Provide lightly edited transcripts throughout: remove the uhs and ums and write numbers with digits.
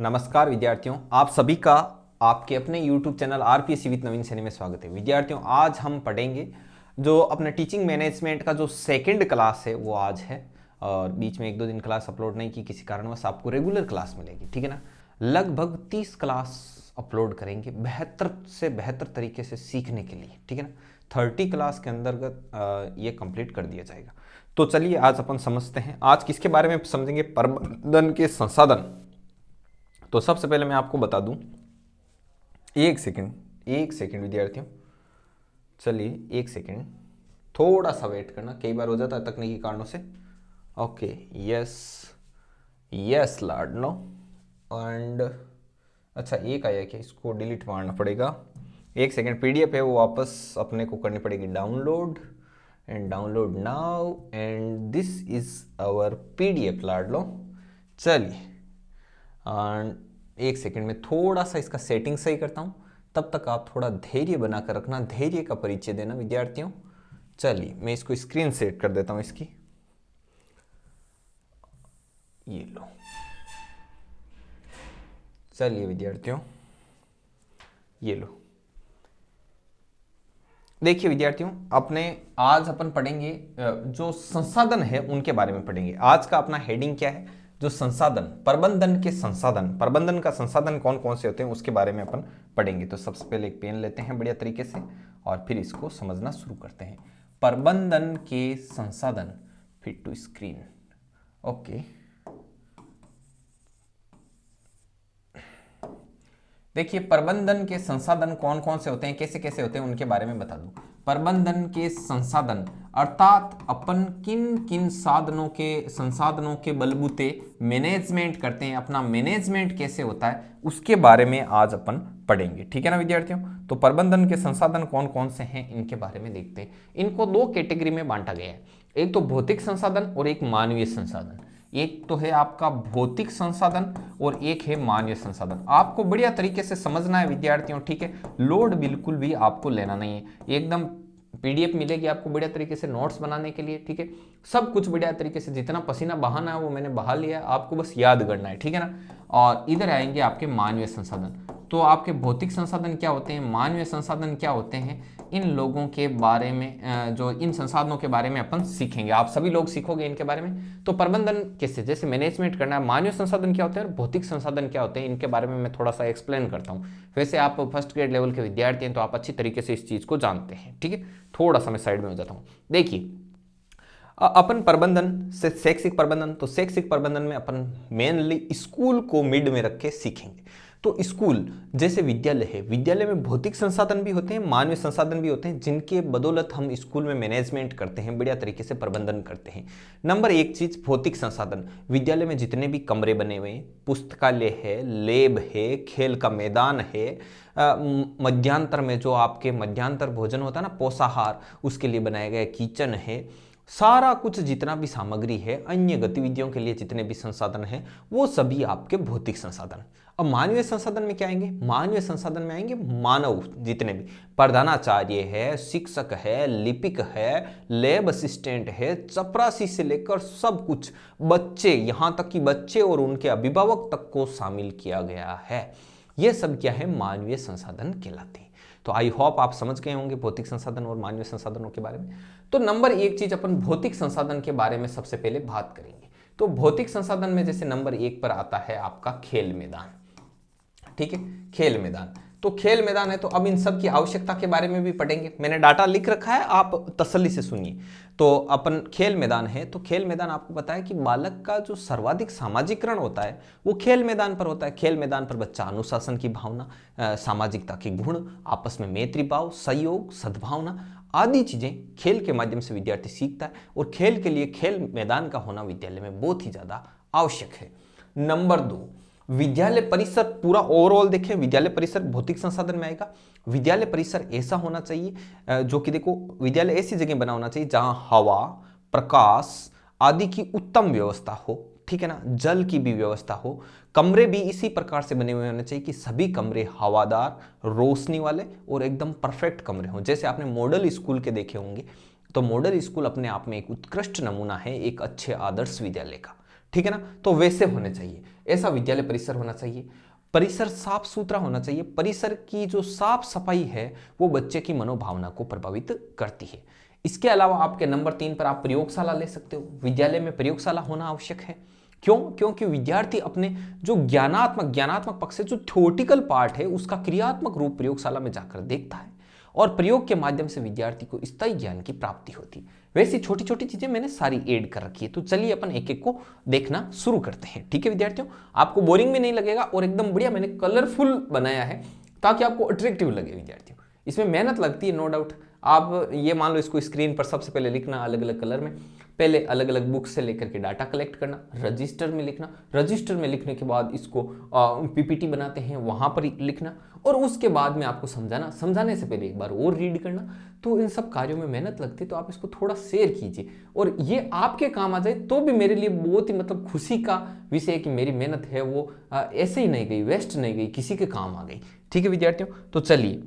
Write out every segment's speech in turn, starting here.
नमस्कार विद्यार्थियों, आप सभी का आपके अपने YouTube चैनल आरपीएससी विद नवीन सैनी में स्वागत है। विद्यार्थियों, आज हम पढ़ेंगे जो अपने टीचिंग मैनेजमेंट का जो सेकंड क्लास है वो आज है। और बीच में एक दो दिन क्लास अपलोड नहीं की किसी कारणवश, आपको रेगुलर क्लास मिलेगी, ठीक है ना। लगभग 30 क्लास अपलोड करेंगे बेहतर से बेहतर तरीके से सीखने के लिए, ठीक है ना। 30 क्लास के अंतर्गत ये कंप्लीट कर दिया जाएगा। तो चलिए आज अपन समझते हैं आज किसके बारे में समझेंगे, प्रबंधन के संसाधन। तो सबसे पहले मैं आपको बता दूं, एक सेकंड विद्यार्थियों, चलिए एक सेकंड, थोड़ा सा वेट करना, कई बार हो जाता है तकनीकी कारणों से। ओके, यस यस लाडनो। एंड अच्छा, एक आया क्या, इसको डिलीट मारना पड़ेगा। एक सेकंड, पीडीएफ है वो वापस अपने को करनी पड़ेगी download, and download now, and this is our PDF लाडलो। चलिए एक सेकंड में थोड़ा सा इसका सेटिंग सही करता हूं, तब तक आप थोड़ा धैर्य बनाकर रखना, धैर्य का परिचय देना विद्यार्थियों। चलिए मैं इसको स्क्रीन सेट कर देता हूं इसकी, ये लो। चलिए विद्यार्थियों, ये लो। देखिए विद्यार्थियों, अपने आज अपन पढ़ेंगे जो संसाधन है उनके बारे में पढ़ेंगे। आज का अपना हेडिंग क्या है, जो संसाधन, प्रबंधन के संसाधन, प्रबंधन का संसाधन कौन कौन से होते हैं उसके बारे में अपन पढ़ेंगे। तो सबसे पहले एक पेन लेते हैं बढ़िया तरीके से और फिर इसको समझना शुरू करते हैं। प्रबंधन के संसाधन, फिट टू स्क्रीन। ओके, देखिए प्रबंधन के संसाधन कौन कौन से होते हैं, कैसे कैसे होते हैं उनके बारे में बता दूं। प्रबंधन के संसाधन अर्थात अपन किन किन संसाधनों के बलबूते मैनेजमेंट करते हैं, अपना मैनेजमेंट कैसे होता है उसके बारे में आज अपन पढ़ेंगे, ठीक है ना विद्यार्थियों। तो प्रबंधन के संसाधन कौन कौन से हैं इनके बारे में देखते हैं। इनको दो कैटेगरी में बांटा गया है, एक तो भौतिक संसाधन और एक मानवीय संसाधन। एक तो है आपका भौतिक संसाधन और एक है मानवीय संसाधन। आपको बढ़िया तरीके से समझना है विद्यार्थियों, ठीक है। लोड बिल्कुल भी आपको लेना नहीं है, एकदम पीडीएफ मिलेगी आपको बढ़िया तरीके से नोट्स बनाने के लिए, ठीक है। सब कुछ बढ़िया तरीके से, जितना पसीना बहाना है वो मैंने बहा लिया, आपको बस याद करना है, ठीक है ना। और इधर आएंगे आपके मानवीय संसाधन। तो आपके भौतिक संसाधन क्या होते हैं, मानवीय संसाधन क्या होते हैं, इन लोगों के बारे में जो इन संसाधनों के बारे में अपन सीखेंगे। आप सभी लोग सीखोगे इनके बारे में। तो प्रबंधन कैसे, जैसे मैनेजमेंट करना है, मानवीय संसाधन क्या होते हैं और भौतिक संसाधन क्या होते हैं, इनके बारे में मैं थोड़ा सा एक्सप्लेन करता हूँ। वैसे आप फर्स्ट ग्रेड लेवल के विद्यार्थी हैं तो आप अच्छी तरीके से इस चीज को जानते हैं, ठीक है। थोड़ा सा मैं साइड में हो जाता हूँ। देखिए अपन प्रबंधन से शैक्षिक प्रबंधन, तो शैक्षिक प्रबंधन में अपन मेनली स्कूल को मिड में रख के सीखेंगे। तो स्कूल जैसे विद्यालय है, विद्यालय में भौतिक संसाधन भी होते हैं, मानवीय संसाधन भी होते हैं, जिनके बदौलत हम स्कूल में मैनेजमेंट करते हैं, बढ़िया तरीके से प्रबंधन करते हैं। नंबर एक चीज भौतिक संसाधन, विद्यालय में जितने भी कमरे बने हुए हैं, पुस्तकालय है, लैब है, खेल का मैदान है, मध्यांतर में जो आपके मध्यांतर भोजन होता है ना, पोषाहार, उसके लिए बनाया गया किचन है, सारा कुछ जितना भी सामग्री है, अन्य गतिविधियों के लिए जितने भी संसाधन हैं वो सभी आपके भौतिक संसाधन। अब मानवीय संसाधन में क्या आएंगे, मानवीय संसाधन में आएंगे मानव, जितने भी प्रधानाचार्य है, शिक्षक है, लिपिक है, लैब असिस्टेंट है, चपरासी से लेकर सब कुछ, बच्चे, यहां तक कि बच्चे और उनके अभिभावक तक को शामिल किया गया है। ये सब क्या है, मानवीय संसाधन कहलाते हैं। तो आई होप आप समझ गए होंगे भौतिक संसाधन और मानवीय संसाधनों के बारे में। तो नंबर एक चीज अपन भौतिक संसाधन के बारे में सबसे पहले बात करेंगे। तो भौतिक संसाधन में जैसे नंबर एक पर आता है आपका खेल मैदान, ठीक है, खेल मैदान। तो खेल मैदान है, तो अब इन सब की आवश्यकता के बारे में भी पढ़ेंगे, मैंने डाटा लिख रखा है, आप तसल्ली से सुनिए। तो अपन खेल मैदान है, तो खेल मैदान आपको पता है कि बालक का जो सर्वाधिक सामाजिकरण होता है वो खेल मैदान पर होता है। खेल मैदान पर बच्चा अनुशासन की भावना, सामाजिकता के गुण, आपस में मैत्री भाव, सहयोग, सद्भावना आदि चीजें खेल के माध्यम से विद्यार्थी सीखता है, और खेल के लिए खेल मैदान का होना विद्यालय में बहुत ही ज्यादा आवश्यक है। नंबर दो, विद्यालय परिसर, पूरा ओवरऑल देखें, विद्यालय परिसर भौतिक संसाधन में आएगा। विद्यालय परिसर ऐसा होना चाहिए जो कि देखो, विद्यालय ऐसी जगह बना होना चाहिए जहां हवा, प्रकाश आदि की उत्तम व्यवस्था हो, ठीक है ना, जल की भी व्यवस्था हो। कमरे भी इसी प्रकार से बने हुए होने चाहिए कि सभी कमरे हवादार, रोशनी वाले और एकदम परफेक्ट कमरे हों। जैसे आपने मॉडल स्कूल के देखे होंगे, तो मॉडल स्कूल अपने आप में एक उत्कृष्ट नमूना है एक अच्छे आदर्श विद्यालय का, ठीक है ना। तो वैसे होने चाहिए, ऐसा विद्यालय परिसर होना चाहिए। परिसर साफ सुथरा होना चाहिए। परिसर की जो साफ सफाई है वो बच्चे की मनोभावना को प्रभावित करती है। इसके अलावा आपके नंबर 3 पर आप प्रयोगशाला ले सकते हो। विद्यालय में प्रयोगशाला होना आवश्यक है। क्यों? क्योंकि विद्यार्थी अपने जो ज्ञानात्मक पक्ष से जो थ्योरेटिकल पार्ट है उसका क्रियात्मक रूप प्रयोगशाला में जाकर देखता है और प्रयोग के माध्यम से विद्यार्थी को स्थायी ज्ञान की प्राप्ति होती है। वैसी छोटी छोटी चीजें मैंने सारी ऐड कर रखी है, तो चलिए अपन एक एक को देखना शुरू करते हैं। ठीक है विद्यार्थियों, आपको बोरिंग भी नहीं लगेगा और एकदम बढ़िया मैंने कलरफुल बनाया है ताकि आपको अट्रैक्टिव लगे। विद्यार्थियों इसमें मेहनत लगती है, नो डाउट। आप ये मान लो इसको स्क्रीन पर सबसे पहले लिखना अलग अलग कलर में, पहले अलग अलग बुक से लेकर के डाटा कलेक्ट करना, रजिस्टर में लिखना, रजिस्टर में लिखने के बाद इसको पीपीटी बनाते हैं वहां पर लिखना, और उसके बाद में आपको समझाना, समझाने से पहले एक बार और रीड करना। तो इन सब कार्यों में मेहनत लगती है, तो आप इसको थोड़ा शेयर कीजिए और ये आपके काम आ जाए तो भी मेरे लिए बहुत ही मतलब खुशी का विषय है कि मेरी मेहनत है वो ऐसे ही नहीं गई, वेस्ट नहीं गई, किसी के काम आ गई। ठीक है विद्यार्थियों, तो चलिए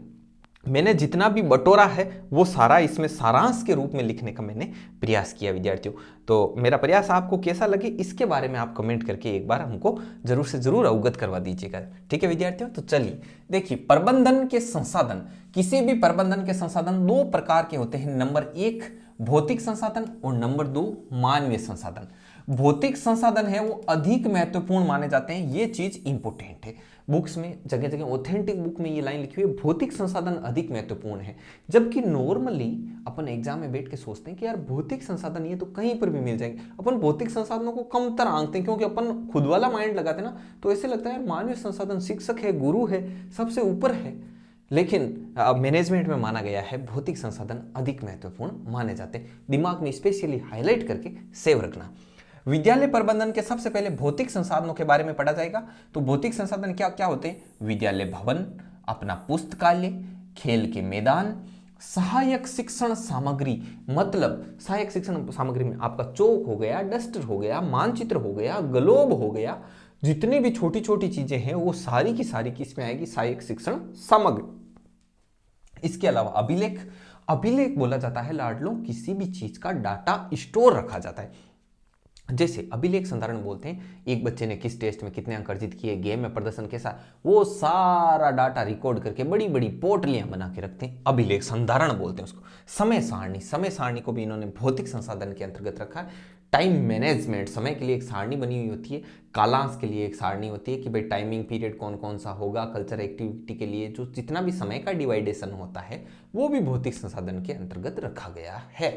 मैंने जितना भी बटोरा है वो सारा इसमें सारांश के रूप में लिखने का मैंने प्रयास किया विद्यार्थियों। तो मेरा प्रयास आपको कैसा लगे इसके बारे में आप कमेंट करके एक बार हमको जरूर से जरूर अवगत करवा दीजिएगा। ठीक है विद्यार्थियों, तो चलिए देखिए, प्रबंधन के संसाधन, किसी भी प्रबंधन के संसाधन दो प्रकार के होते हैं। नंबर 1 भौतिक संसाधन और नंबर 2 मानवीय संसाधन। भौतिक संसाधन है वो अधिक महत्वपूर्ण माने जाते हैं, ये चीज इंपोर्टेंट है। बुक्स में जगह जगह ऑथेंटिक बुक में ये लाइन लिखी हुई है, भौतिक संसाधन अधिक महत्वपूर्ण है। जबकि नॉर्मली अपन एग्जाम में बैठ के सोचते हैं कि यार भौतिक संसाधन ये तो कहीं पर भी मिल जाएंगे, अपन भौतिक संसाधनों को कमतर आंकते हैं क्योंकि अपन खुद वाला माइंड लगाते हैं ना, तो ऐसे लगता है यार मानवीय संसाधन शिक्षक है, गुरु है, सबसे ऊपर है। लेकिन मैनेजमेंट में माना गया है भौतिक संसाधन अधिक महत्वपूर्ण माने जाते हैं। दिमाग में स्पेशली हाईलाइट करके सेव रखना। विद्यालय प्रबंधन के सबसे पहले भौतिक संसाधनों के बारे में पढ़ा जाएगा। तो भौतिक संसाधन क्या क्या होते हैं? विद्यालय भवन, अपना पुस्तकालय, खेल के मैदान, सहायक शिक्षण सामग्री, मतलब सहायक शिक्षण सामग्री में आपका चौक हो गया, डस्टर हो गया, मानचित्र हो गया, ग्लोब हो गया, जितनी भी छोटी छोटी चीजें हैं वो सारी की सारी किसमें आएगी? सहायक शिक्षण सामग्री। इसके अलावा अभिलेख, अभिलेख बोला जाता है लाडलो किसी भी चीज का डाटा स्टोर रखा जाता है। जैसे अभिलेख संधारण बोलते हैं, एक बच्चे ने किस टेस्ट में कितने अंक अर्जित किए, गेम में प्रदर्शन कैसा, वो सारा डाटा रिकॉर्ड करके बड़ी बड़ी पोटलियां बना के रखते हैं, अभिलेख संधारण बोलते हैं उसको। समय सारणी, समय सारणी को भी इन्होंने भौतिक संसाधन के अंतर्गत रखा है। टाइम मैनेजमेंट, समय के लिए एक सारणी बनी हुई होती है, कालांश के लिए एक सारणी होती है कि भाई टाइमिंग पीरियड कौन कौन सा होगा, कल्चर एक्टिविटी के लिए जो जितना भी समय का डिवाइडेशन होता है वो भी भौतिक संसाधन के अंतर्गत रखा गया है।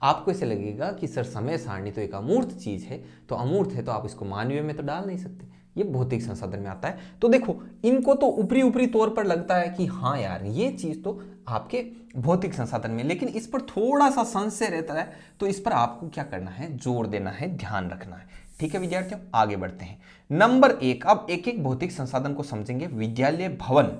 आपको ऐसे लगेगा कि सर समय सारणी तो एक अमूर्त चीज है, तो अमूर्त है तो आप इसको मानवीय में तो डाल नहीं सकते, ये भौतिक संसाधन में आता है। तो देखो इनको तो ऊपरी ऊपरी तौर पर लगता है कि हाँ यार ये चीज तो आपके भौतिक संसाधन में, लेकिन इस पर थोड़ा सा संशय रहता है, तो इस पर आपको क्या करना है? जोर देना है, ध्यान रखना है। ठीक है विद्यार्थियों, आगे बढ़ते हैं। नंबर 1, अब एक एक भौतिक संसाधन को समझेंगे। विद्यालय भवन,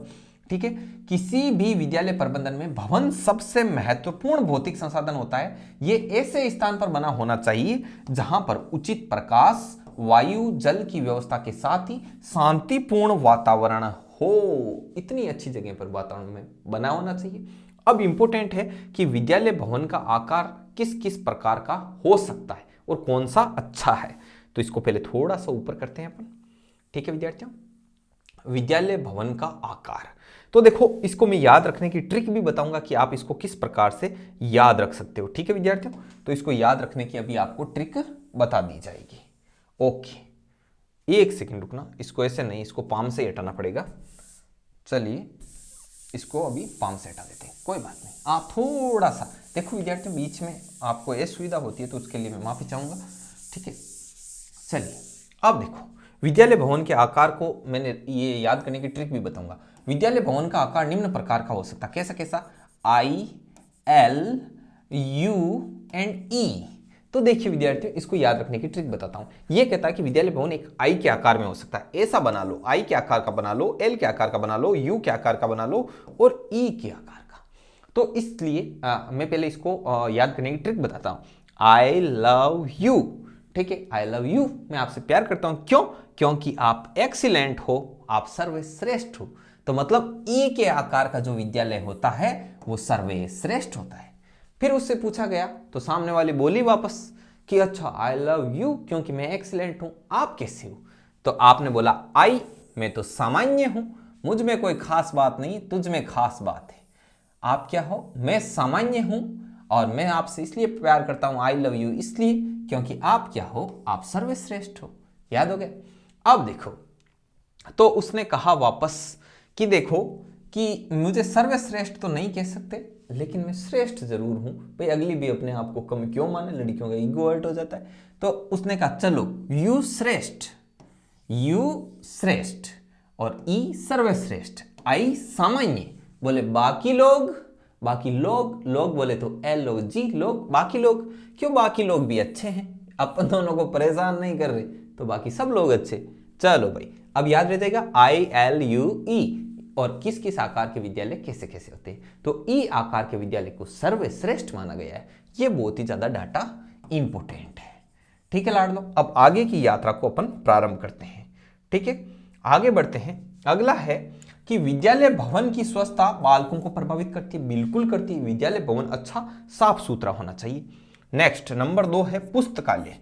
ठीक है, किसी भी विद्यालय प्रबंधन में भवन सबसे महत्वपूर्ण भौतिक संसाधन होता है। ये ऐसे स्थान पर बना होना चाहिए जहां पर उचित प्रकाश, वायु, जल की व्यवस्था के साथ ही शांतिपूर्ण वातावरण हो। इतनी अच्छी जगह पर वातावरण में बना होना चाहिए। अब इंपॉर्टेंट है कि विद्यालय भवन का आकार किस किस प्रकार का हो सकता है और कौन सा अच्छा है। तो इसको पहले थोड़ा सा ऊपर करते हैं अपन। ठीक है विद्यार्थियों, विद्यालय भवन का आकार, तो देखो इसको मैं याद रखने की ट्रिक भी बताऊंगा कि आप इसको किस प्रकार से याद रख सकते हो। ठीक है विद्यार्थियों, तो इसको याद रखने की अभी आपको ट्रिक बता दी जाएगी। ओके, एक सेकंड रुकना, इसको ऐसे नहीं, इसको पाम से हटाना पड़ेगा। चलिए इसको अभी पाम से हटा देते हैं, कोई बात नहीं। आप थोड़ा सा देखो विद्यार्थियों, बीच में आपको ये सुविधा होती है तो उसके लिए मैं माफी चाहूंगा। ठीक है, चलिए अब देखो विद्यालय भवन के आकार को मैंने ये याद करने की ट्रिक भी बताऊंगा। विद्यालय भवन का आकार निम्न प्रकार का हो सकता है। कैसा कैसा? I, L, U and E। तो देखिए विद्यार्थियों, इसको याद रखने की ट्रिक बताता हूं। यह कहता है कि विद्यालय भवन एक I के आकार में हो सकता है, ऐसा बना लो, I के आकार का बना लो, L के आकार का बना लो, U के आकार का बना लो और E के आकार का। तो इसलिए मैं पहले इसको याद करने की ट्रिक बताता हूं। I love you, ठीक है, आई लव यू, मैं आपसे प्यार करता हूं। क्यों? क्योंकि आप एक्सीलेंट हो, आप सर्वश्रेष्ठ हो। तो मतलब ई के आकार का जो विद्यालय होता है वो सर्वश्रेष्ठ होता है। फिर उससे पूछा गया तो सामने वाली बोली वापस कि अच्छा आई लव यू क्योंकि मैं एक्सीलेंट हूं, आप कैसे हो? तो आपने बोला आई, मैं तो सामान्य हूं, मुझ में कोई खास बात नहीं, तुझ में खास बात है। आप क्या हो? मैं सामान्य हूं और मैं आपसे इसलिए प्यार करता हूं, आई लव यू इसलिए क्योंकि आप क्या हो? आप सर्वश्रेष्ठ हो। याद हो गया? अब देखो, तो उसने कहा वापस कि देखो कि मुझे सर्वश्रेष्ठ तो नहीं कह सकते, लेकिन मैं श्रेष्ठ जरूर हूं। भाई अगली भी अपने आप को कम क्यों माने, लड़कियों का ईगो हर्ट हो जाता है। तो उसने कहा चलो यू श्रेष्ठ, यू श्रेष्ठ और ई सर्वश्रेष्ठ, आई सामान्य। बोले बाकी लोग, बाकी लोग, लोग बोले तो LOG लोग, बाकी लोग क्यों? बाकी लोग भी अच्छे हैं, अपन दोनों को परेशान नहीं कर रहे, तो बाकी सब लोग अच्छे। चलो भाई अब याद रह जाएगा ILUE और किस किस आकार के विद्यालय कैसे कैसे होते हैं। तो ई आकार के विद्यालय को सर्वश्रेष्ठ माना गया है। ये बहुत ही ज्यादा डाटा इंपोर्टेंट है। ठीक है लाडलो, अब आगे की यात्रा को अपन प्रारंभ करते हैं। ठीक है, आगे बढ़ते हैं। अगला है कि विद्यालय भवन की स्वच्छता बालकों को प्रभावित करती है। बिल्कुल करती है, विद्यालय भवन अच्छा साफ सुथरा होना चाहिए। नेक्स्ट नंबर 2 है पुस्तकालय।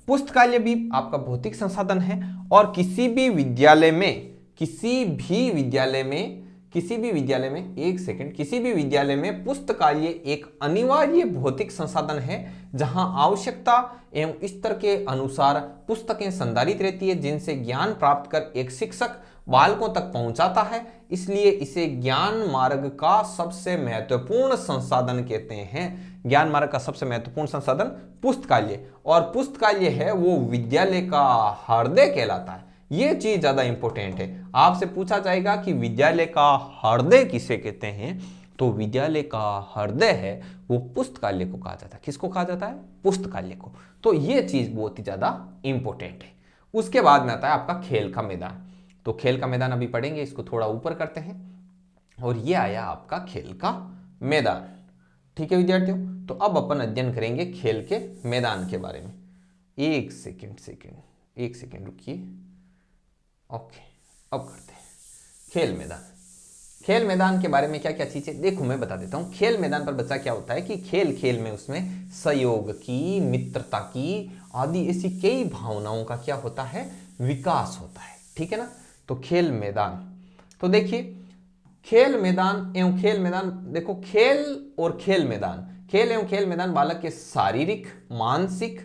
पुस्तकालय भी आपका भौतिक संसाधन है और किसी भी विद्यालय में, किसी भी विद्यालय में, किसी भी विद्यालय में, एक सेकंड, किसी भी विद्यालय में पुस्तकालय एक अनिवार्य भौतिक संसाधन है जहां आवश्यकता एवं स्तर के अनुसार पुस्तकें संधारित रहती है जिनसे ज्ञान प्राप्त कर एक शिक्षक बालकों तक पहुंचाता है। इसलिए इसे ज्ञान मार्ग का सबसे महत्वपूर्ण संसाधन कहते हैं। ज्ञान मार्ग का सबसे महत्वपूर्ण संसाधन पुस्तकालय, और पुस्तकालय है वो विद्यालय का हृदय कहलाता है। ये चीज ज्यादा इंपॉर्टेंट है। आपसे पूछा जाएगा कि विद्यालय का हृदय किसे कहते हैं, तो विद्यालय का हृदय है वो पुस्तकालय को कहा जाता है। किसको कहा जाता है? पुस्तकालय को। तो ये चीज बहुत ही ज्यादा इंपॉर्टेंट है। उसके बाद में आता है आपका खेल का मैदान। तो खेल का मैदान अभी पढ़ेंगे, इसको थोड़ा ऊपर करते हैं। और ये आया आपका खेल का मैदान। ठीक है विद्यार्थियों, तो अब अपन अध्ययन करेंगे खेल के मैदान के बारे में। एक सेकेंड रुकिए। ओके, अब करते हैं खेल मैदान। खेल मैदान के बारे में क्या क्या चीजें, देखो मैं बता देता हूं। खेल मैदान पर बच्चा क्या होता है कि खेल खेल में उसमें सहयोग की, मित्रता की आदि ऐसी कई भावनाओं का क्या होता है? विकास होता है। ठीक है ना? तो खेल मैदान, तो देखिए खेल मैदान एवं खेल मैदान, देखो खेल और खेल मैदान, खेल एवं खेल मैदान बालक के शारीरिक, मानसिक,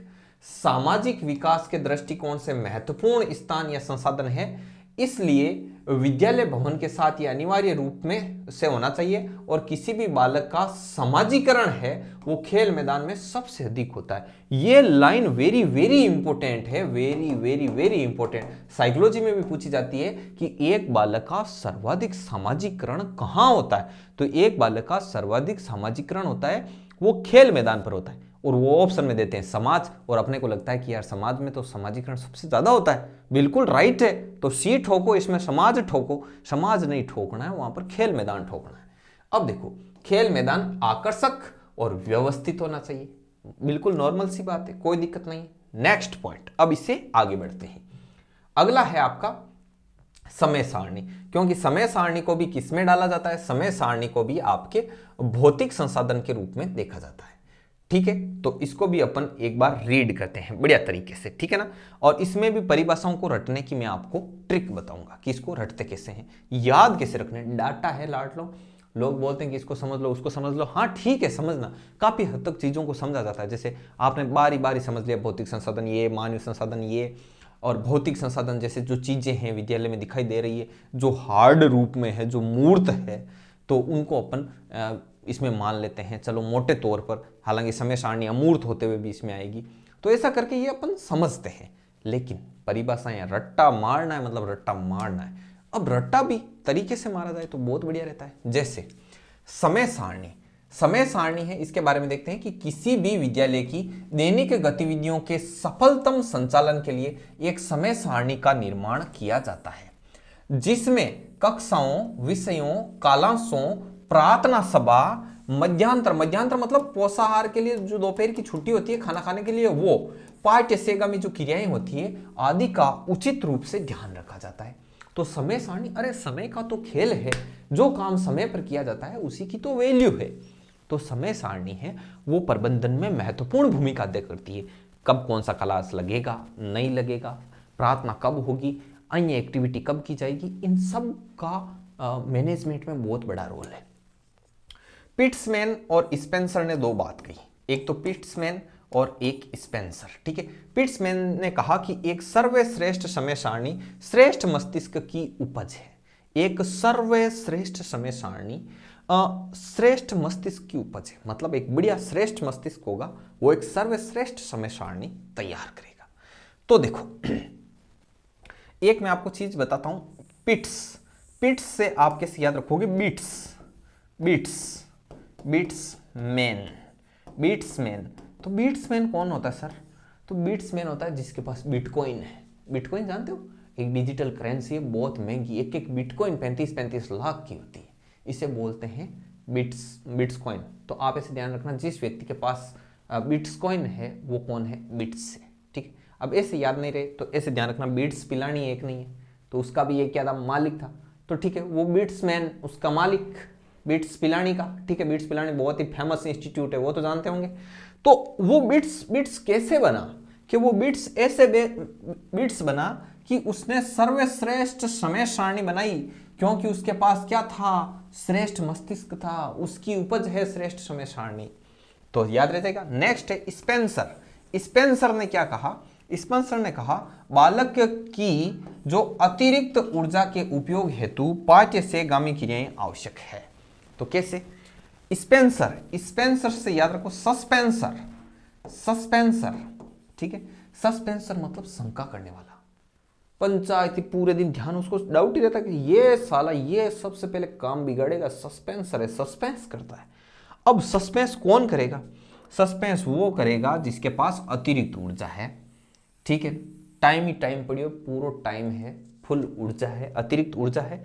सामाजिक विकास के दृष्टिकोण से महत्वपूर्ण स्थान या संसाधन है। इसलिए विद्यालय भवन के साथ ये अनिवार्य रूप में से होना चाहिए। और किसी भी बालक का समाजीकरण है वो खेल मैदान में सबसे अधिक होता है। ये लाइन वेरी वेरी इंपॉर्टेंट है, very very very important. Psychology में भी पूछी जाती है कि एक बालक का सर्वाधिक सामाजिकरण कहाँ होता है, तो एक बालक का सर्वाधिक सामाजिकरण होता है वो खेल मैदान पर होता है। और वो ऑप्शन में देते हैं समाज, और अपने को लगता है कि यार समाज में तो सामाजिकरण सबसे ज्यादा होता है। बिल्कुल राइट है, तो सी ठोको, इसमें समाज ठोको। समाज नहीं ठोकना है, वहां पर खेल मैदान ठोकना है। अब देखो खेल मैदान आकर्षक और व्यवस्थित होना चाहिए। बिल्कुल नॉर्मल सी बात है, कोई दिक्कत नहीं। नेक्स्ट पॉइंट, अब इससे आगे बढ़ते हैं। अगला है आपका समय सारणी। क्योंकि समय सारणी को भी किसमें डाला जाता है? समय सारणी को भी आपके भौतिक संसाधन के रूप में देखा जाता है। ठीक है, तो इसको भी अपन एक बार रीड करते हैं बढ़िया तरीके से। ठीक है ना? और इसमें भी परिभाषाओं को रटने की मैं आपको ट्रिक बताऊंगा कि इसको रटते कैसे हैं, याद कैसे रखने। डाटा है लाट लो, लोग बोलते हैं कि इसको समझ लो, उसको समझ लो। हाँ ठीक है, समझना काफी हद तक चीजों को समझा जाता है। जैसे आपने बारी बारी समझ लिया, भौतिक संसाधन ये, मानवीय संसाधन ये, और भौतिक संसाधन जैसे जो चीजें हैं विद्यालय में दिखाई दे रही है, जो हार्ड रूप में है, जो मूर्त है, तो उनको अपन इसमें मान लेते हैं, चलो मोटे तौर पर। हालांकि समय सारणी अमूर्त होते हुए भी इसमें आएगी, तो ऐसा करके ये अपन समझते हैं। लेकिन परिभाषाएं रट्टा मारना है, मतलब रट्टा मारना है। अब रट्टा भी तरीके से मारा जाए तो बहुत बढ़िया रहता है। जैसे समय सारणी, समय सारणी है, इसके बारे में देखते हैं कि किसी भी विद्यालय की दैनिक गतिविधियों के सफलतम संचालन के लिए एक समय सारणी का निर्माण किया जाता है, जिसमें कक्षाओं, विषयों, कालांशों, प्रार्थना सभा, मध्यांतर, मध्यांतर मतलब पोषाहार के लिए जो दोपहर की छुट्टी होती है खाना खाने के लिए, वो पाठ्य सेवा में जो क्रियाएं होती है आदि का उचित रूप से ध्यान रखा जाता है। तो समय सारणी, अरे समय का तो खेल है, जो काम समय पर किया जाता है उसी की तो वैल्यू है। तो समय सारणी है वो प्रबंधन में महत्वपूर्ण भूमिका अदा करती है। कब कौन सा क्लास लगेगा, नहीं लगेगा, प्रार्थना कब होगी, अन्य एक्टिविटी कब की जाएगी, इन सब का मैनेजमेंट में बहुत बड़ा रोल है। पिट्समैन और स्पेंसर ने दो बात कही, एक तो पिट्समैन और एक स्पेंसर। ठीक है, पिट्समैन ने कहा कि एक सर्वश्रेष्ठ समय सारणी श्रेष्ठ मस्तिष्क की उपज है। एक सर्वश्रेष्ठ समय सारणी श्रेष्ठ मस्तिष्क की उपज है, मतलब एक बढ़िया श्रेष्ठ मस्तिष्क होगा वो एक सर्वश्रेष्ठ समय सारणी तैयार करेगा। तो देखो एक मैं आपको चीज बताता हूं, पिट्स से आप कैसे याद रखोगे, बीट्समैन। तो बीट्समैन कौन होता है सर? तो बीट्समैन होता है जिसके पास बिटकॉइन है। बिटकॉइन जानते हो, एक डिजिटल करेंसी है, बहुत महंगी, एक एक बिटकॉइन 35-35 लाख की होती है, इसे बोलते हैं बिट्सकॉइन। तो आप ऐसे ध्यान रखना, जिस व्यक्ति के पास बिट्सकॉइन है वो कौन है, बिट्स है। ठीक है, अब ऐसे याद नहीं रहे तो ऐसे ध्यान रखना, बिट्स पिलानी एक नहीं है, तो उसका भी ये क्या था, मालिक था। तो ठीक है, वो बिट्समैन उसका मालिक, बिट्स पिलानी का। ठीक है, बिट्स पिलानी बहुत ही फेमस इंस्टीट्यूट है, वो तो जानते होंगे। तो वो बिट्स कैसे बना कि वो बिट्स ऐसे बिट्स बना कि उसने सर्वश्रेष्ठ समय सारणी बनाई, क्योंकि उसके पास क्या था, श्रेष्ठ मस्तिष्क था, उसकी उपज है श्रेष्ठ समय सारणी। तो याद रह जाएगा। नेक्स्ट है स्पेंसर। स्पेंसर ने क्या कहा, स्पेंसर ने कहा बालक की जो अतिरिक्त ऊर्जा के उपयोग हेतु पाठ्य से गामी क्रियाएं आवश्यक है। तो कैसे, स्पेंसर से याद रखो सस्पेंसर। ठीक है, सस्पेंसर मतलब शंका करने वाला, पंचायती पूरे दिन ध्यान उसको डाउट ही रहता है कि ये साला ये सबसे पहले काम बिगाड़ेगा, सस्पेंसर है, सस्पेंस करता है। अब सस्पेंस कौन करेगा, सस्पेंस वो करेगा जिसके पास अतिरिक्त ऊर्जा है। ठीक है, टाइम ही टाइम पढ़ियो, पूरा टाइम है, फुल ऊर्जा है, अतिरिक्त ऊर्जा है,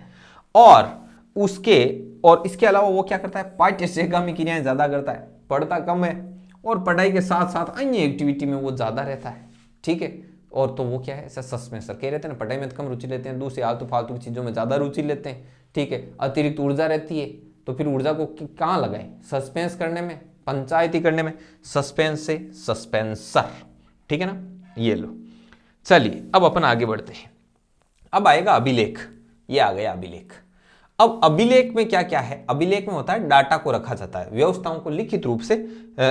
और इसके अलावा वो क्या करता है, पाठ्य से गामी क्रियाएं ज्यादा करता है, पढ़ता कम है और पढ़ाई के साथ साथ अन्य एक्टिविटी में वो ज्यादा रहता है। ठीक है, और तो वो क्या है, ऐसा सस्पेंसर कह रहते हैं ना, पढ़ाई में तो कम रुचि लेते हैं, दूसरी आलतू फालतू की चीजों में ज्यादा रुचि लेते हैं। ठीक है, अतिरिक्त ऊर्जा रहती है, तो फिर ऊर्जा को कहाँ लगाएं, सस्पेंस करने में, पंचायती करने में, सस्पेंस से सस्पेंसर। ठीक है ना, ये लो। चलिए अब अपन आगे बढ़ते हैं। अब आएगा अभिलेख, ये आ गया अभिलेख। अब अभिलेख में क्या क्या है, अभिलेख में होता है डाटा को रखा जाता है, व्यवस्थाओं को लिखित रूप से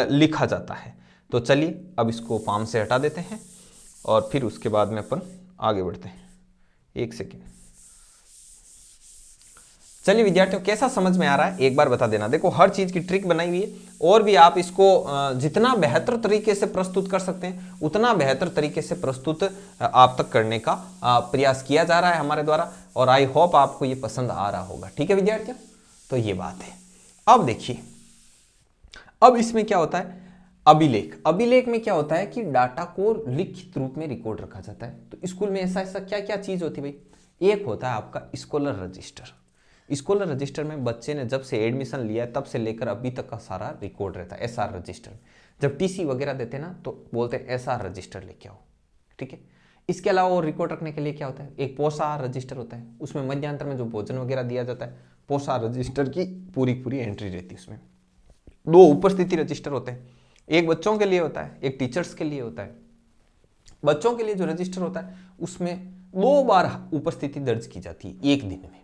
लिखा जाता है। तो चलिए अब इसको पाम से हटा देते हैं और फिर उसके बाद में अपन आगे बढ़ते हैं। एक सेकेंड, चलिए विद्यार्थियों कैसा समझ में आ रहा है एक बार बता देना। देखो हर चीज की ट्रिक बनाई हुई है, और भी आप इसको जितना बेहतर तरीके से प्रस्तुत कर सकते हैं उतना बेहतर तरीके से प्रस्तुत आप तक करने का प्रयास किया जा रहा है हमारे द्वारा, और आई होप आपको ये पसंद आ रहा होगा। ठीक है विद्यार्थियों, तो ये बात है। अब देखिए, अब इसमें क्या होता है, अभिलेख में क्या होता है कि डाटा को लिखित रूप में रिकॉर्ड रखा जाता है। तो स्कूल में ऐसा ऐसा क्या क्या चीज होती है भाई, एक होता है आपका स्कॉलर रजिस्टर। स्कॉलर रजिस्टर में बच्चे ने जब से एडमिशन लिया है तब से लेकर अभी तक का सारा रिकॉर्ड रहता है एसआर रजिस्टर। जब टीसी वगैरह देते हैं ना तो बोलते हैं एसआर रजिस्टर लेके आओ। ठीक है, इसके अलावा और रिकॉर्ड रखने के लिए क्या होता है, एक पोषाहार रजिस्टर होता है, उसमें मध्यांतर में जो भोजन वगैरह दिया जाता है, पोषाहार रजिस्टर की पूरी एंट्री रहती है उसमें। दो उपस्थिति रजिस्टर होते हैं, एक बच्चों के लिए होता है, एक टीचर्स के लिए होता है। बच्चों के लिए जो रजिस्टर होता है उसमें 2 बार उपस्थिति दर्ज की जाती है एक दिन में।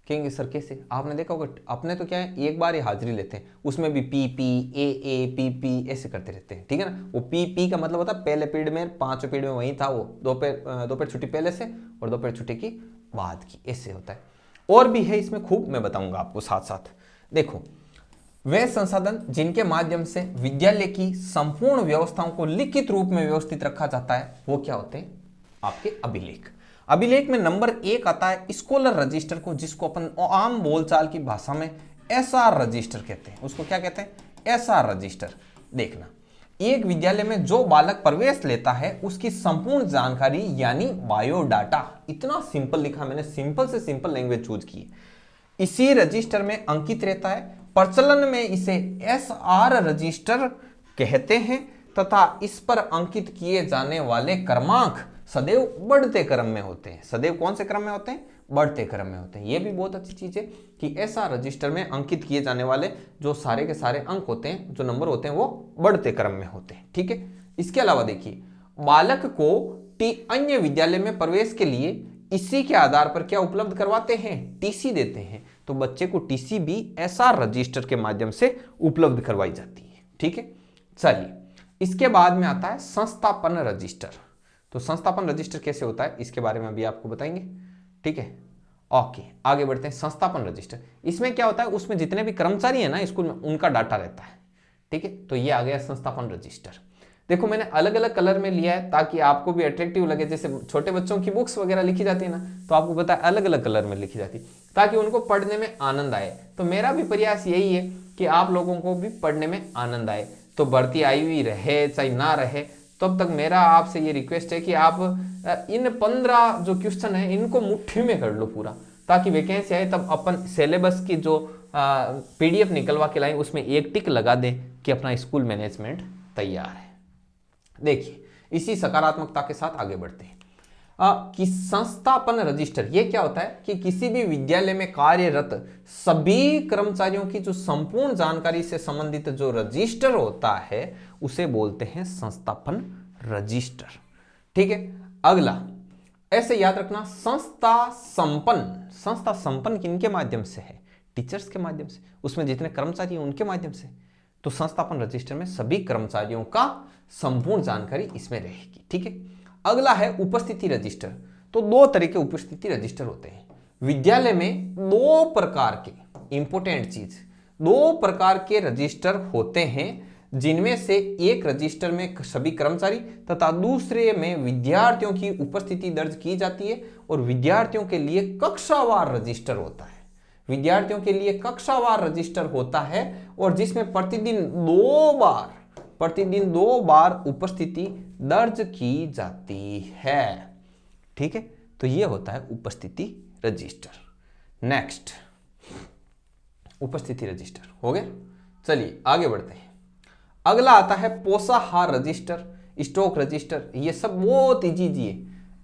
कहेंगे सर कैसे, आपने देखा होगा अपने तो क्या है एक बार ही हाजिरी लेते हैं, उसमें भी पी ए पी ऐसे करते रहते हैं। ठीक है ना, वो पी का मतलब होता है पहले पीरियड में, 5वें पीरियड में वही था वो, दोपहर छुट्टी पहले से और दोपहर छुट्टी की बाद की, ऐसे होता है। और भी है इसमें खूब, मैं बताऊंगा आपको साथ साथ। देखो वे संसाधन जिनके माध्यम से विद्यालय की संपूर्ण व्यवस्थाओं को लिखित रूप में व्यवस्थित रखा जाता है वो क्या होते हैं, आपके अभिलेख। अभिलेख में नंबर 1 आता है स्कॉलर रजिस्टर को, जिसको अपन आम बोलचाल की भाषा में एसआर रजिस्टर कहते हैं। उसको क्या कहते हैं, एसआर रजिस्टर। देखना, एक विद्यालय में जो बालक प्रवेश लेता है उसकी संपूर्ण जानकारी यानी बायोडाटा, इतना सिंपल लिखा मैंने, सिंपल से सिंपल लैंग्वेज चूज की, इसी रजिस्टर में अंकित रहता है। प्रचलन में इसे एसआर रजिस्टर कहते हैं तथा इस पर अंकित किए जाने वाले क्रमांक सदैव बढ़ते क्रम में होते हैं। सदैव कौन से क्रम में होते हैं, बढ़ते क्रम में होते हैं। यह भी बहुत अच्छी चीज है कि ऐसा रजिस्टर में अंकित किए जाने वाले जो सारे के सारे अंक होते हैं, जो नंबर होते हैं वो बढ़ते क्रम में होते हैं। ठीक है, इसके अलावा देखिए, बालक को अन्य विद्यालय में प्रवेश के लिए इसी के आधार पर क्या उपलब्ध करवाते हैं, टीसी देते हैं। तो बच्चे को टीसी भी एसआर रजिस्टर के माध्यम से उपलब्ध करवाई जाती है। ठीक है, चलिए इसके बाद में आता है संस्थापन रजिस्टर। तो संस्थापन रजिस्टर कैसे होता है इसके बारे में अभी आपको बताएंगे। ठीक है, ओके, आगे बढ़ते हैं। संस्थापन रजिस्टर, इसमें क्या होता है, उसमें जितने भी कर्मचारी है ना स्कूल में उनका डाटा रहता है। ठीक है, तो ये आ गया संस्थापन रजिस्टर। देखो मैंने अलग अलग कलर में लिया है ताकि आपको भी अट्रैक्टिव लगे। जैसे छोटे बच्चों की बुक्स वगैरह लिखी जाती है ना, तो आपको पता है अलग अलग कलर में लिखी जाती है ताकि उनको पढ़ने में आनंद आए। तो मेरा भी प्रयास यही है कि आप लोगों को भी पढ़ने में आनंद आए। तो भर्ती आई हुई रहे चाहे ना रहे, तब तक मेरा आपसे ये रिक्वेस्ट है कि आप इन 15 जो क्वेश्चन है इनको मुट्ठी में कर लो पूरा, ताकि वैकेंसी आए तब अपन सिलेबस की जो पीडीएफ निकलवा के लाएं उसमें एक टिक लगा दें कि अपना स्कूल मैनेजमेंट तैयार है। देखिए इसी सकारात्मकता के साथ आगे बढ़ते हैं। कि संस्थापन रजिस्टर ये क्या होता है कि किसी भी विद्यालय में कार्यरत सभी कर्मचारियों की जो संपूर्ण जानकारी से संबंधित जो रजिस्टर होता है उसे बोलते हैं संस्थापन रजिस्टर। ठीक है, अगला ऐसे याद रखना, संस्था संपन्न किनके माध्यम से है, टीचर्स के माध्यम से, उसमें जितने कर्मचारी हैं उनके माध्यम से। तो संस्थापन रजिस्टर में सभी कर्मचारियों का संपूर्ण जानकारी इसमें रहेगी। ठीक है, अगला है उपस्थिति रजिस्टर। तो दो तरह के उपस्थिति रजिस्टर होते हैं विद्यालय में। दो प्रकार के इंपॉर्टेंट चीज, दो प्रकार के रजिस्टर होते हैं, जिनमें से एक रजिस्टर में सभी कर्मचारी तथा दूसरे में विद्यार्थियों की उपस्थिति दर्ज की जाती है। और विद्यार्थियों के लिए कक्षावार रजिस्टर होता है, विद्यार्थियों के लिए कक्षावार रजिस्टर होता है, और जिसमें प्रतिदिन दो बार उपस्थिति दर्ज की जाती है। ठीक है, तो यह होता है उपस्थिति रजिस्टर। नेक्स्ट, उपस्थिति रजिस्टर हो गया। चलिए आगे बढ़ते हैं। अगला आता है पोषाहार रजिस्टर, स्टॉक रजिस्टर। ये सब बहुत इजी है।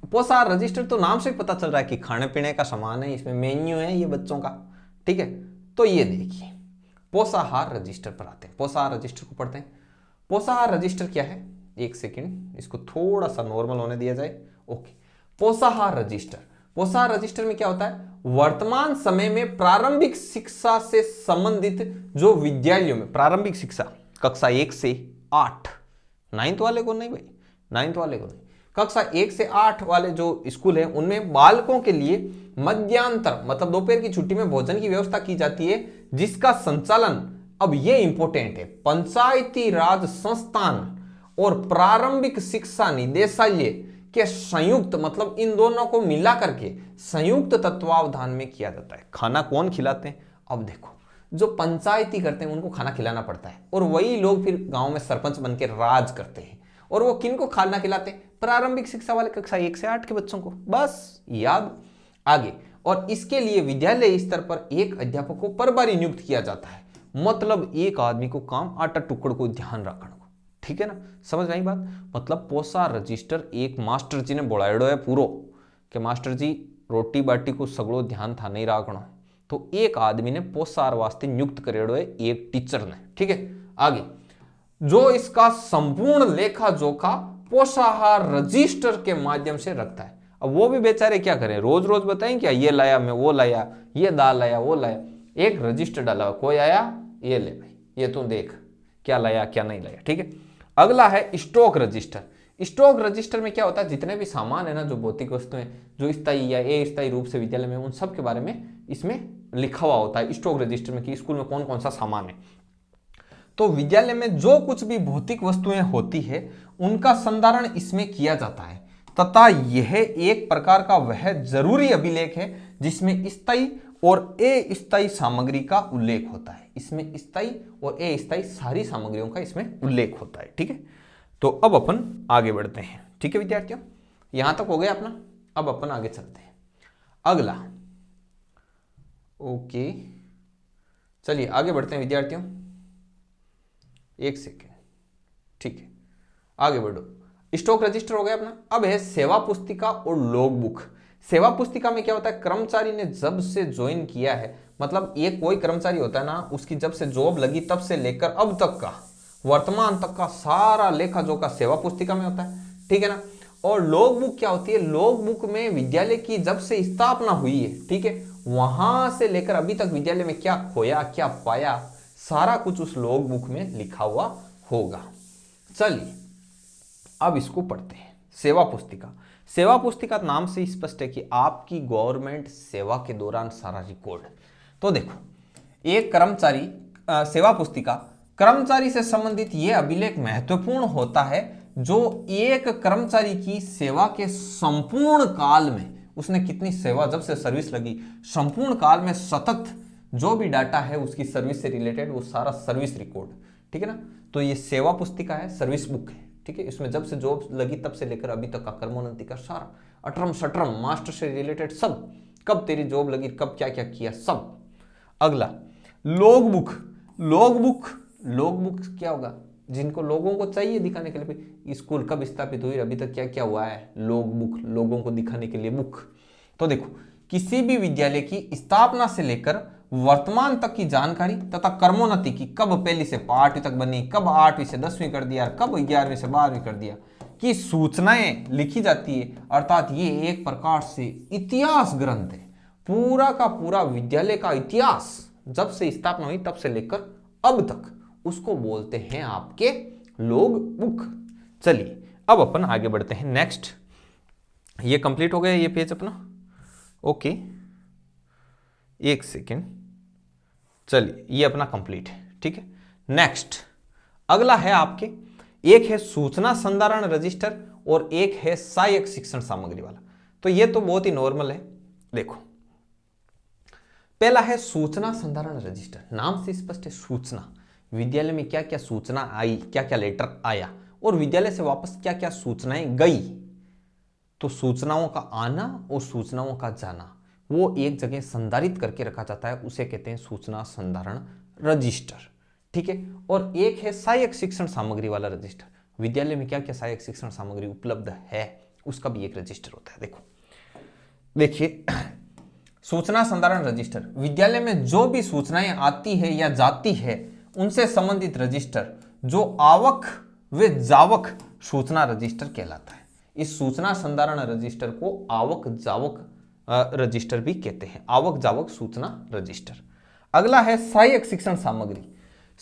पोषाहार रजिस्टर तो नाम से पता चल रहा है कि खाने पीने का सामान है, इसमें मेन्यू है ये बच्चों का। ठीक है, तो ये देखिए पोषाहार रजिस्टर पर आते हैं। पोषाहार रजिस्टर को पढ़ते हैं। पोषाहार रजिस्टर क्या है, एक सेकंड इसको थोड़ा सा नॉर्मल होने दिया जाए। ओके, पोषाहार रजिस्टर में क्या होता है, वर्तमान समय में प्रारंभिक शिक्षा से संबंधित जो विद्यालयों में प्रारंभिक शिक्षा कक्षा 1 से 8, 9th वाले को नहीं भाई, 9th वाले को नहीं, कक्षा 1 से 8 वाले जो स्कूल है उनमें बालकों के लिए मध्यांतर मतलब दोपहर की छुट्टी में भोजन की व्यवस्था की जाती है, जिसका संचालन, अब ये इंपॉर्टेंट है, पंचायती राज संस्थान और प्रारंभिक शिक्षा निदेशालय के संयुक्त मतलब इन दोनों को मिला करके संयुक्त तत्वावधान में किया जाता है। खाना कौन खिलाते हैं, अब देखो जो पंचायती करते हैं उनको खाना खिलाना पड़ता है, और वही लोग फिर गांव में सरपंच बन के राज करते हैं। और वो किनको खाना खिलाते हैं, प्रारंभिक शिक्षा वाले कक्षा 1 से 8 के बच्चों को, बस याद। आगे, और इसके लिए विद्यालय स्तर पर एक अध्यापक को प्रभारी नियुक्त किया जाता है, मतलब एक आदमी को काम आटा टुकड़ को ध्यान रखना को। ठीक है ना, समझ आई बात। मतलब पोषाहार रजिस्टर एक मास्टर जी ने बोलाड़ो है पूरो कि मास्टर जी रोटी बाटी को सगड़ो ध्यान था नहीं रखना, तो एक आदमी ने पोषाहार वास्ते नियुक्त करेड़ो है एक टीचर ने। ठीक है, आगे, जो इसका संपूर्ण लेखा जोखा पोषाहार रजिस्टर के माध्यम से रखता है। अब वो भी बेचारे क्या करें, रोज रोज बताएं क्या, ये लाया मैं वो लाया, ये दाल लाया वो लाया, एक रजिस्टर डाला, कोई आया ये ले भाई, ये तू देख क्या लाया क्या नहीं लाया। ठीक है, अगला है स्टॉक रजिस्टर। स्टॉक रजिस्टर में क्या होता है, जितने भी सामान है ना, जो भौतिक वस्तुएं जो स्थायी या अस्थायी रूप से विद्यालय में, उन सब के बारे में इसमें लिखा हुआ होता है स्टॉक रजिस्टर में कि स्कूल में कौन कौन सा सामान है। तो विद्यालय में जो कुछ भी भौतिक वस्तुएं होती है उनका संधारण इसमें किया जाता है, तथा यह एक प्रकार का वह जरूरी अभिलेख है जिसमें स्थायी और अस्थायी सामग्री का उल्लेख होता है। इसमें स्थायी और अस्थायी सारी सामग्रियों का इसमें उल्लेख होता है। ठीक है, तो अब अपन आगे बढ़ते हैं। ठीक है विद्यार्थियों, यहां तक हो गया अपना, अब अपन आगे चलते हैं। अगला, ओके चलिए आगे बढ़ते हैं विद्यार्थियों, एक सेकेंड। ठीक है, आगे बढ़ो। स्टॉक रजिस्टर हो गया अपना। अब है सेवा पुस्तिका और लॉग बुक। सेवा पुस्तिका में क्या होता है, कर्मचारी ने जब से ज्वाइन किया है, मतलब एक कोई कर्मचारी होता है ना, उसकी जब से जॉब लगी तब से लेकर अब तक का वर्तमान तक का सारा लेखा जोखा सेवा पुस्तिका में होता है, ठीक है ना। और लॉग बुक क्या होती है, लॉग बुक में विद्यालय की जब से स्थापना हुई है, ठीक है, वहां से लेकर अभी तक विद्यालय में क्या खोया क्या पाया, सारा कुछ उस लॉग बुक में लिखा हुआ होगा। चलिए अब इसको पढ़ते हैं। सेवा पुस्तिका, सेवा पुस्तिका नाम से स्पष्ट है कि आपकी गवर्नमेंट सेवा के दौरान सारा रिकॉर्ड। तो देखो, एक कर्मचारी सेवा पुस्तिका, कर्मचारी से संबंधित यह अभिलेख महत्वपूर्ण होता है जो एक कर्मचारी की सेवा के संपूर्ण काल में, उसने कितनी सेवा, जब से सर्विस लगी, संपूर्ण काल में सतत जो भी डाटा है उसकी सर्विस से रिलेटेड, वो सारा सर्विस रिकॉर्ड, ठीक है ना। तो ये सेवा पुस्तिका है, सर्विस बुक है, ठीक है। इसमें जब से जॉब लगी तब से लेकर अभी तक का कर्मोन्नति का सारा अटरम शटरम मास्टर से रिलेटेड सब, कब तेरी जॉब लगी, कब क्या क्या किया, सब। अगला log book, log book, log book क्या होगा, जिनको लोगों को चाहिए दिखाने के लिए, स्कूल कब स्थापित हुई, अभी तक क्या क्या हुआ है, लॉग बुक, लोगों को दिखाने के लिए बुक। तो देखो, किसी भी विद्यालय की स्थापना से लेकर वर्तमान तक की जानकारी तथा कर्मोन्नति की, कब पहली से 8वीं तक बनी, कब 8वीं से 10वीं कर दिया, कब 11वीं से 12वीं कर दिया, की सूचनाएं लिखी जाती है। अर्थात ये एक प्रकार से इतिहास ग्रंथ है, पूरा का पूरा विद्यालय का इतिहास जब से स्थापना हुई तब से लेकर अब तक, उसको बोलते हैं आपके लॉग बुक। चलिए अब अपन आगे बढ़ते हैं। नेक्स्ट, ये कंप्लीट हो गया ये पेज अपना, ओके, एक सेकेंड, चलिए ये अपना कंप्लीट है, ठीक है। नेक्स्ट अगला है आपके, एक है सूचना संधारण रजिस्टर और एक है सहायक शिक्षण सामग्री वाला। तो ये तो बहुत ही नॉर्मल है। देखो, पहला है सूचना संधारण रजिस्टर, नाम से स्पष्ट है, सूचना, विद्यालय में क्या क्या सूचना आई, क्या क्या लेटर आया और विद्यालय से वापस क्या क्या सूचनाएं गई। तो सूचनाओं का आना और सूचनाओं का जाना वो एक जगह संधारित करके रखा जाता है, उसे कहते हैं सूचना संधारण रजिस्टर, ठीक है। और एक है सहायक शिक्षण सामग्री वाला रजिस्टर, विद्यालय में क्या क्या सहायक शिक्षण सामग्री उपलब्ध है उसका भी एक रजिस्टर होता है। देखो, देखिए, सूचना संधारण रजिस्टर, विद्यालय में जो भी सूचनाएं आती है या जाती है उनसे संबंधित रजिस्टर, जो आवक व जावक सूचना रजिस्टर कहलाता है। इस सूचना संधारण रजिस्टर को आवक जावक रजिस्टर भी कहते हैं, आवक जावक सूचना रजिस्टर। अगला है सहायक शिक्षण सामग्री,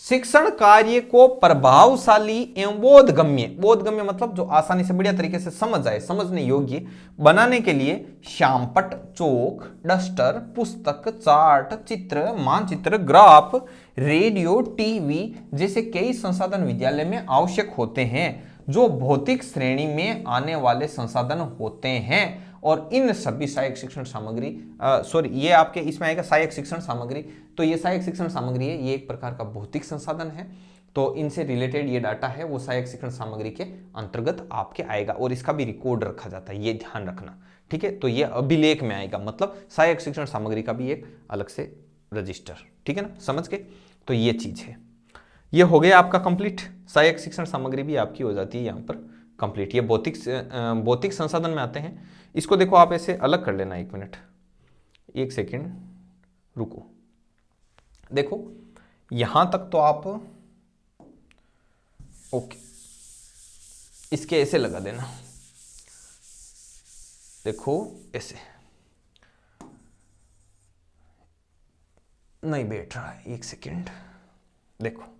शिक्षण कार्य को प्रभावशाली एवं बोधगम्य, बोधगम्य मतलब जो आसानी से बढ़िया तरीके से समझ आए, समझने योग्य बनाने के लिए श्यामपट्ट, चौक, डस्टर, पुस्तक, चार्ट, चित्र, मानचित्र, ग्राफ, रेडियो, टीवी जैसे कई संसाधन विद्यालय में आवश्यक होते हैं, जो भौतिक श्रेणी में आने वाले संसाधन होते हैं। और इन सभी सहायक शिक्षण सामग्री, सॉरी ये आपके इसमें आएगा सहायक शिक्षण सामग्री, तो ये सहायक शिक्षण सामग्री है, ये एक प्रकार का भौतिक संसाधन है, तो इनसे रिलेटेड ये डाटा है वो सहायक शिक्षण सामग्री के अंतर्गत आपके आएगा और इसका भी रिकॉर्ड रखा जाता है, ये ध्यान रखना, ठीक है। तो ये अभिलेख में आएगा, मतलब सहायक शिक्षण सामग्री का भी एक अलग से रजिस्टर, ठीक है ना, समझ के। तो ये चीज है, ये हो गया आपका कंप्लीट, सहायक शिक्षण सामग्री भी आपकी हो जाती है यहाँ पर कंप्लीट। ये भौतिक संसाधन में आते हैं। इसको देखो आप ऐसे अलग कर लेना, एक मिनट, एक सेकेंड रुको। देखो यहां तक तो आप ओके, इसके ऐसे लगा देना, देखो ऐसे नहीं बैठ रहा है, एक सेकेंड, देखो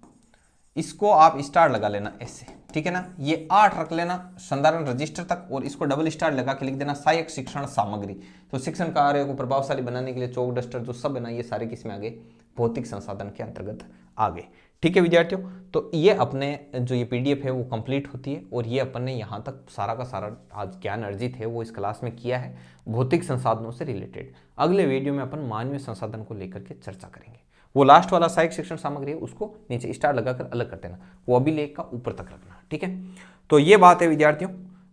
इसको आप स्टार लगा लेना ऐसे, ठीक है ना। ये 8 रख लेना संधारण रजिस्टर तक और इसको डबल स्टार लगा के लिख देना सहायक शिक्षण सामग्री। तो शिक्षण कार्य को प्रभावशाली बनाने के लिए चौक, डस्टर जो सब है ना, ये सारे किसमें आ गए, भौतिक संसाधन के अंतर्गत आ गए, ठीक है विद्यार्थियों। तो ये अपने जो ये पीडीएफ है वो कंप्लीट होती है और ये अपन ने यहाँ तक सारा का सारा आज ज्ञान अर्जित है वो इस क्लास में किया है भौतिक संसाधनों से रिलेटेड। अगले वीडियो में अपन मानवीय संसाधन को लेकर के चर्चा करेंगे। वो लास्ट वाला सहायक शिक्षण सामग्री है उसको नीचे स्टार लगाकर अलग कर देना, वो अभिलेख का ऊपर तक रखना, ठीक है। तो ये बात है विद्यार्थियों।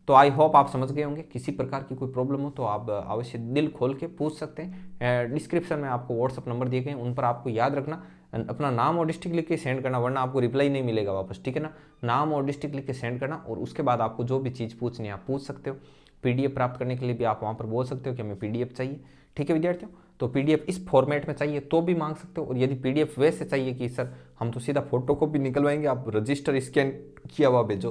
तो आई होप आप समझ गए होंगे। किसी प्रकार की कोई प्रॉब्लम हो तो आप अवश्य दिल खोल के पूछ सकते हैं। डिस्क्रिप्शन में आपको व्हाट्सअप नंबर दिए गए हैं, उन पर आपको याद रखना, अपना नाम और डिस्ट्रिक्ट लिख के सेंड करना, वरना आपको रिप्लाई नहीं मिलेगा वापस, ठीक है ना। नाम और डिस्ट्रिक्ट लिख के सेंड करना और उसके बाद आपको जो भी चीज़ पूछनी है आप पूछ सकते हो। पीडीएफ प्राप्त करने के लिए भी आप वहाँ पर बोल सकते हो कि हमें पीडीएफ चाहिए, ठीक है विद्यार्थियों। तो पीडीएफ इस फॉर्मेट में चाहिए तो भी मांग सकते हो, और यदि पीडीएफ वैसे चाहिए कि सर हम तो सीधा फोटो कॉपी निकलवाएंगे, आप रजिस्टर स्कैन किया हुआ भेजो,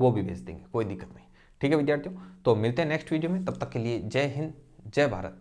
वो भी भेज देंगे, कोई दिक्कत नहीं। ठीक है विद्यार्थियों, तो मिलते हैं नेक्स्ट वीडियो में, तब तक के लिए जय हिंद, जय भारत।